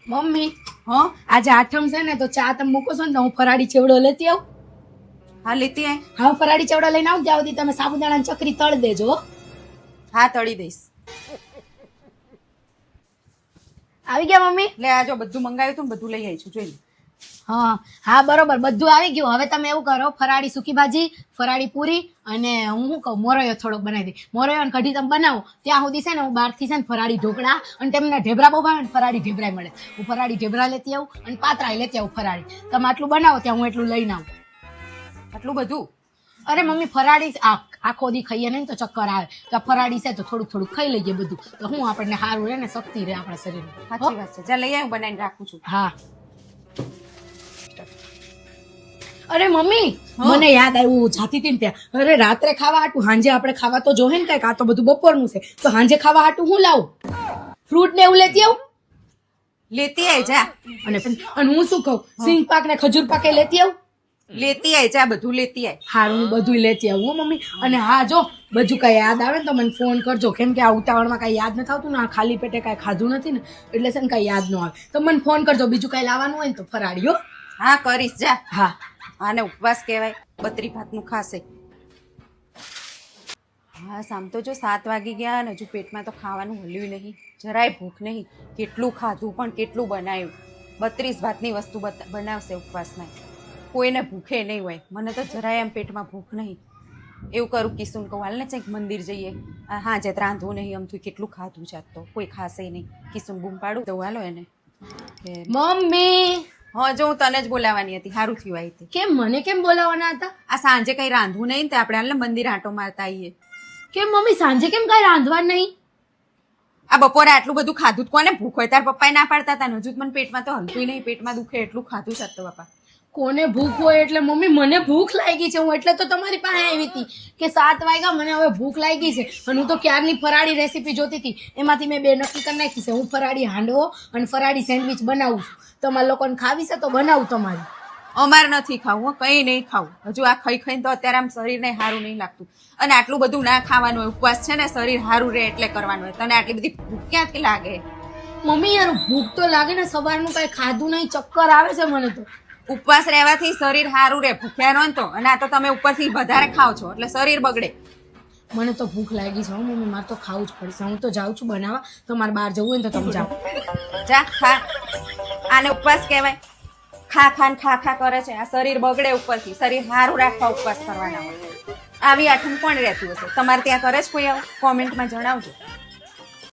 Mummy હા આજે આઠમ છે ને તો ચા તમે મૂકો છો ને તો હું ફરાળી ચેવડો લેતી આવું. હા લેતી આય. હા હું ફરાળી ચેવડો લઈને આવું ત્યાં સુધી તમે સાબુદાણાની ચકરી તળ દેજો હો. હા તળી દઈશ. આવી ગયા મમ્મી? લે આ જો બધું મંગાવ્યું હતું ને બધું લઈ આવી છું જોઈ લે. હા હા બરોબર બધું આવી ગયું. હવે તમે એવું કરો ફરાળી સૂકી ભાજી, ફરાળી પૂરી અને હું શું કહું મોરૈયો થોડોક બનાવી દઈ. મોરૈયો અને કઢી તમે બનાવો ત્યાં સુધી છે ને હું બહારથી છે ને ફરાળી ઢોકળા અને તેમને ઢેબરા બહુ ભાવે ને ફરાળી ઢેબરાય મળે. હું ફરાળી ઢેબરા લેતી આવું અને પાતરાય લેતી આવું ફરાળી. તમે આટલું બનાવો ત્યાં હું એટલું લઈને આવું. આટલું બધું? અરે મમ્મી ફરાળી આખો દી ખાઈએ નહીં તો ચક્કર આવે તો આ ફરાળી છે તો થોડુંક થોડુંક ખાઈ લઈએ બધું તો હું આપણને સારું રહે ને શક્તિ રહે આપણા શરીરમાં. સાચી વાત છે. જા લઈ આવ બનાવીને રાખું છું. હા અરે મમ્મી મને યાદ આવ્યું જાતી હતી ને ત્યાં અરે રાત્રે ખાવા હાટું સાંજે આપણે ખાવા તો જોહે ને કઈક આ તો બધું બપોરનું છે તો સાંજે ખાવા હાટું હું લાવું ફ્રૂટ ને એવું લેતી આવું લેતી આય જા. અને હું શું કહું સિંગ પાક ને ખજૂર પાક એ લેતી આવું લેતી આય જા બધું લેતી આય. હારું હું બધું લેતી આવું હો મમ્મી. અને હા જો બધું કઈ યાદ આવે ને તો મને ફોન કરજો કેમ કે આ ઉતાવળમાં કઈ યાદ નથી આવતું ને આ ખાલી પેટે કઈ ખાધું નથી ને એટલે છે ને કઈ યાદ ન આવે તો મને ફોન કરજો બીજું કઈ લાવવાનું હોય ને તો ફરાળી હો. હા કરીશ જા. હા આને ઉપવાસ કહેવાય બત્રી ભાતનું ખાશે. હા સામ તો જો 7 વાગી ગયા ને હજુ પેટમાં તો ખાવાનું હલ્યું નહીં જરાય ભૂખ નહીં. કેટલું ખાધું પણ કેટલું બનાવ્યું. 32 ભાતની વસ્તુ બનાવશે ઉપવાસમાં. કોઈને ભૂખે નહીં હોય. મને તો જરાય એમ પેટમાં ભૂખ નહીં. એવું કરું કિશુન કહું હાલ ને કંઈક મંદિર જઈએ. હા જે રાંધવું નહીં આમ તું કેટલું ખાધું છે તો કોઈ ખાશે નહીં. કિશુન બૂમ પાડું તો હાલો એને મમ્મી હા જો હું તને જ બોલાવવાની હતી. સારું થયું આવી હતી. કેમ મને કેમ બોલાવવાના હતા? આ સાંજે કઈ રાંધવું નહીં ને આપણે હાલ ને મંદિર આંટો મારતા આવીએ. કેમ મમ્મી સાંજે કેમ કઈ રાંધવા નહીં? આ બપોરે આટલું બધું ખાધું કોને ભૂખ હોય? તાર પપ્પાએ ના પાડતા હતા ને હજુ મને પેટમાં તો હલતું નહીં. પેટમાં દુખે એટલું ખાધું છે તો પપ્પા. કોને ભૂખ હોય એટલે મમ્મી મને ભૂખ લાગી છે હું એટલે તો તમારી પાસે આવી હતી કે 7 વાગ્યા મને હવે ભૂખ લાગી છે અને હું તો ક્યારની ફરાળી રેસીપી જોતી હતી એમાંથી મેં 2 નક્કી કરી નાખી છે. હું ફરાળી હાંડવો અને ફરાળી સેન્ડવિચ બનાવું છું. તમારા લોકોને ખાવી છે તો બનાવું તમારી. અમારે નથી ખાવું કઈ નહીં ખાવું. હજુ આ ખાઈ ખાઈને તો અત્યારે આમ શરીરને સારું નહીં લાગતું. અને આટલું બધું ના ખાવાનું હોય. ઉપવાસ છે ને શરીર સારું રહે એટલે કરવાનું હોય. તને આટલી બધી ભૂખ ક્યાંથી લાગે? મમ્મી યાર ભૂખ તો લાગે ને સવારનું કઈ ખાધું નહીં ચક્કર આવે છે મને તો. ઉપવાસ રહેવાથી શરીર સારું રહે. ભૂખ્યા રહો ને તો. અને આ તો તમે ઉપરથી વધારે ખાવ છો એટલે શરીર બગડે. મને તો ભૂખ લાગી છે મમ્મી મારે તો ખાવું જ પડશે. હું તો જાઉં છું બનાવવા તો મારે બહાર જવું હોય ને તો તમે જાઓ. જા ખા. આને ઉપવાસ કહેવાય. ખા ખાન ખા ખા કરે છે. આ શરીર બગડે ઉપરથી. શરીર સારું રાખવા ઉપવાસ કરવાના હોય. આવી આઠમ કોણ રહેતું હશે? તમારે ત્યાં કરે છે કોઈ આવું? કોમેન્ટમાં જણાવજો.